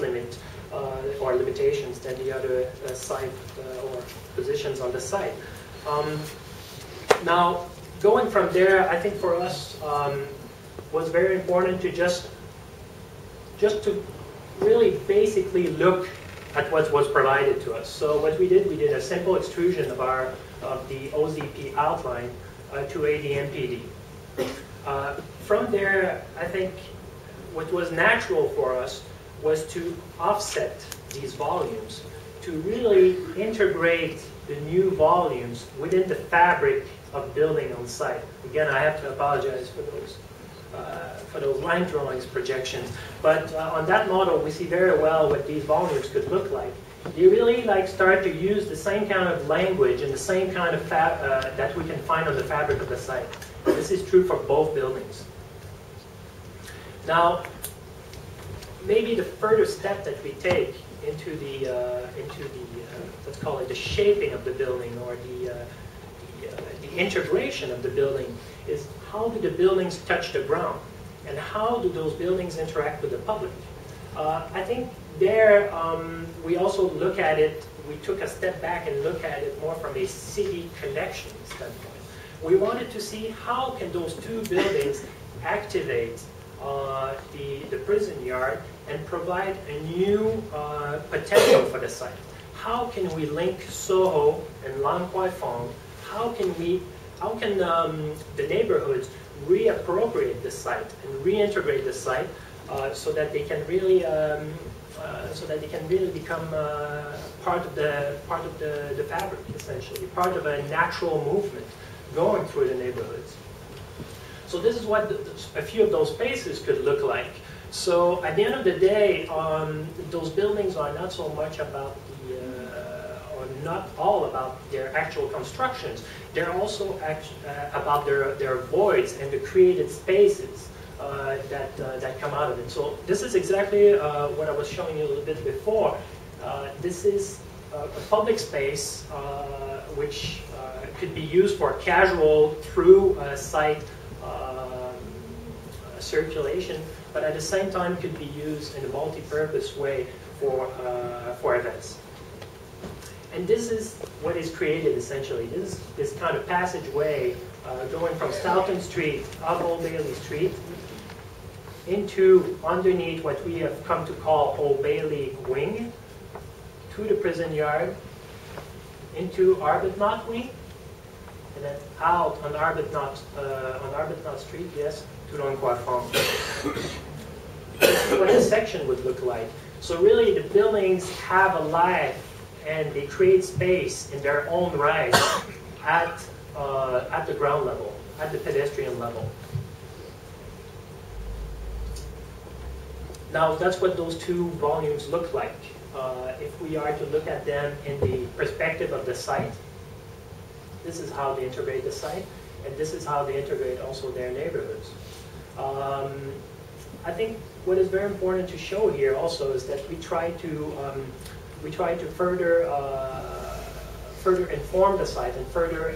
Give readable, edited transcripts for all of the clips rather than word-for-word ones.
limit or limitations than the other site or positions on the site. Now, going from there, I think for us was very important to just to really basically look at what was provided to us. So what we did a simple extrusion of the OZP outline to ADMPD. From there, I think what was natural for us was to offset these volumes, to really integrate the new volumes within the fabric of building on site. Again, I have to apologize for those line drawings projections, but on that model we see very well what these volumes could look like. You really start to use the same kind of language and the same kind of that we can find on the fabric of the site. And this is true for both buildings. Now, maybe the further step that we take into the let's call it the shaping of the building, or the integration of the building, is how do the buildings touch the ground, and how do those buildings interact with the public? I think there we also look at it. We took a step back and look at it more from a city connection standpoint. We wanted to see how can those two buildings activate the prison yard and provide a new potential for the site. How can we link Soho and Lan Kwai Fong? How can the neighborhoods reappropriate the site and reintegrate the site so that they can really become part of the fabric, essentially, part of a natural movement going through the neighborhoods. So this is what a few of those spaces could look like. So at the end of the day, those buildings are not so much about or not all about their actual constructions. They're also about their voids and the created spaces that come out of it. So this is exactly what I was showing you a little bit before. This is a public space which could be used for casual through site circulation, but at the same time could be used in a multi-purpose way for events. And this is what is created essentially. This is this kind of passageway going from Stoughton Street up Old Bailey Street into underneath what we have come to call Old Bailey Wing, to the prison yard, into Arbuthnot Wing, and then out on Arbuthnot Street, yes, to Lan Kwai Fong. This is what this section would look like. So really the buildings have a life and they create space in their own right at the ground level, at the pedestrian level. Now that's what those two volumes look like. If we are to look at them in the perspective of the site, this is how they integrate the site, and this is how they integrate also their neighborhoods. I think what is very important to show here also is that we try to further inform the site and further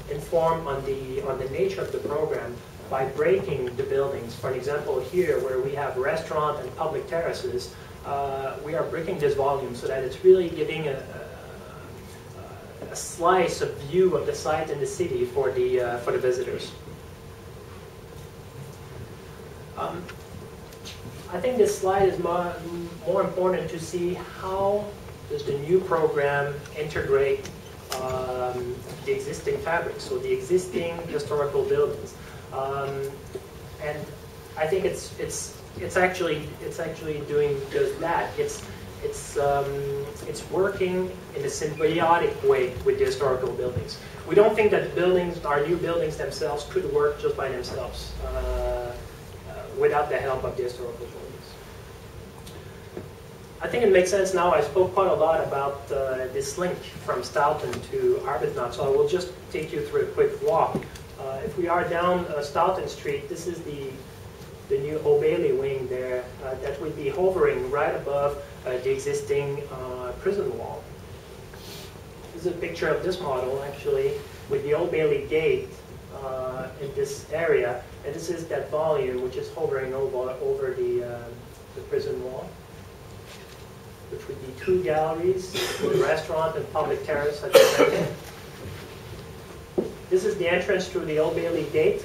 inform on the nature of the program by breaking the buildings. For example, here where we have restaurant and public terraces, we are breaking this volume so that it's really giving a slice of view of the site and the city for the visitors. I think this slide is more important to see how does the new program integrate the existing fabric, so the existing historical buildings. And I think it's actually doing just that. It's working in a symbiotic way with the historical buildings. We don't think that our new buildings themselves could work just by themselves without the help of the historical buildings. I think it makes sense now. I spoke quite a lot about this link from Stoughton to Arbuthnot, so I will just take you through a quick walk. If we are down Stoughton Street, this is the new Old Bailey wing there that would be hovering right above the existing prison wall. This is a picture of this model, actually, with the Old Bailey gate in this area, and this is that volume which is hovering over the prison wall. 2 galleries with a restaurant and public terrace at the center. This is the entrance through the Old Bailey gate.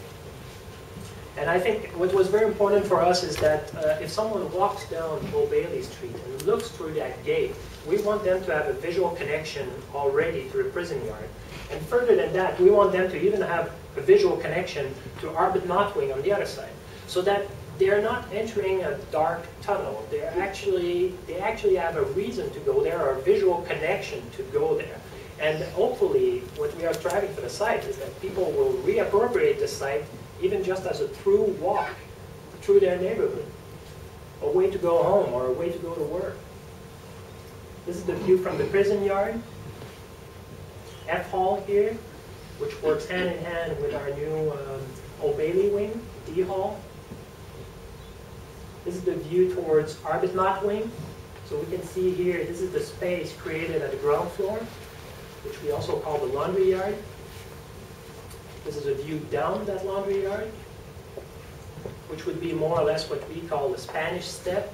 And I think what was very important for us is that if someone walks down Old Bailey Street and looks through that gate, we want them to have a visual connection already to the prison yard. And further than that, we want them to even have a visual connection to Arbuthnot Wing on the other side, so that they're not entering a dark tunnel. They actually have a reason to go there, or a visual connection to go there. And hopefully, what we are striving for the site is that people will reappropriate the site even just as a through walk through their neighborhood, a way to go home or a way to go to work. This is the view from the prison yard. F Hall here, which works hand in hand with our new Old Bailey wing, D Hall. This is the view towards Arbuthnot Wing. So we can see here, this is the space created at the ground floor, which we also call the laundry yard. This is a view down that laundry yard, which would be more or less what we call the Spanish step.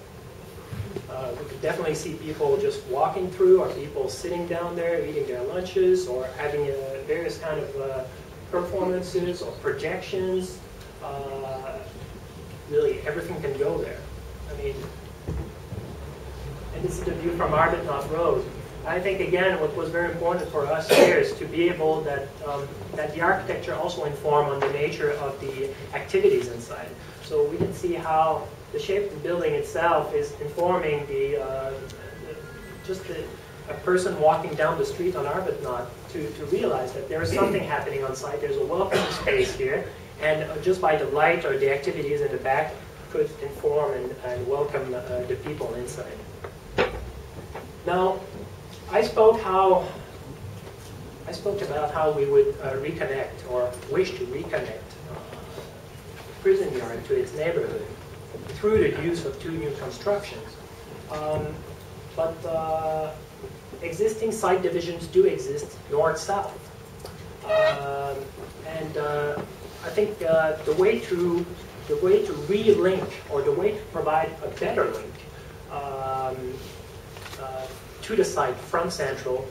We could definitely see people just walking through, or people sitting down there eating their lunches, or having various kind of performances or projections. Really, everything can go there. I mean, and this is the view from Arbuthnot Road. I think, again, what was very important for us here is to be able that the architecture also inform on the nature of the activities inside. So we can see how the shape of the building itself is informing a person walking down the street on Arbuthnot to realize that there is something happening on site. There's a welcoming space here, and just by the light or the activities in the back could inform and welcome the people inside. Now, I spoke about how we would reconnect, or wish to reconnect, the prison yard to its neighborhood through the use of 2 new constructions. But existing site divisions do exist north-south. And I think the way to re-link, or the way to provide a better link to the site from Central,